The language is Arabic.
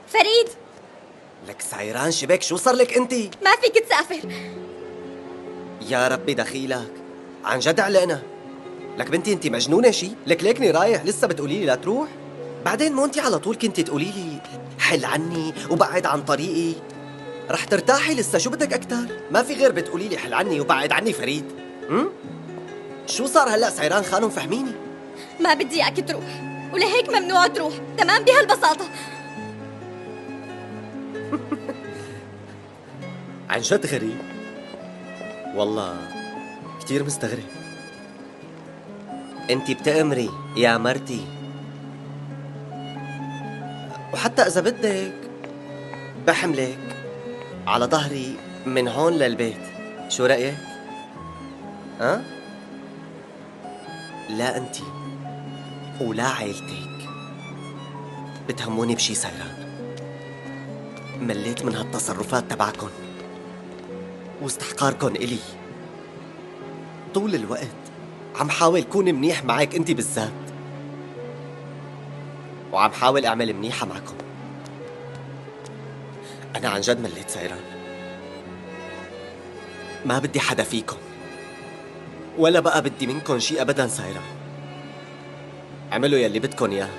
فريد، لك سايران شبك، شو صار لك انت؟ ما فيك تسافر. يا ربي دخيلك، عن جد علقنا. لك بنتي انت مجنونه شي؟ لك ليكني رايح لسه بتقولي لي لا تروح؟ بعدين مو انت على طول كنتي تقولي لي حل عني وبعد عن طريقي؟ رح ترتاحي لسه، شو بدك اكثر؟ ما في غير بتقولي لي حل عني وبعد عني فريد. شو صار هلا سايران خانم؟ فهميني. ما بدي اياك تروح، ولهيك ممنوع تروح، تمام؟ بهالبساطة. عن جد غريب والله، كتير مستغرب. انتي بتأمري يا مرتي، وحتى إذا بدك بحملك على ظهري من هون للبيت، شو رأيك؟ ها؟ لا انتي ولا عيلتك بتهموني بشي سايران. مليت من هالتصرفات تبعكن واستحقاركن إلي. طول الوقت عم حاول كون منيح معك انتي بالذات، وعم حاول اعمل منيحة معكم. انا عن جد مليت سايران، ما بدي حدا فيكم ولا بقى بدي منكم شي ابدا سايران. اعملوا يلي بدكن اياه.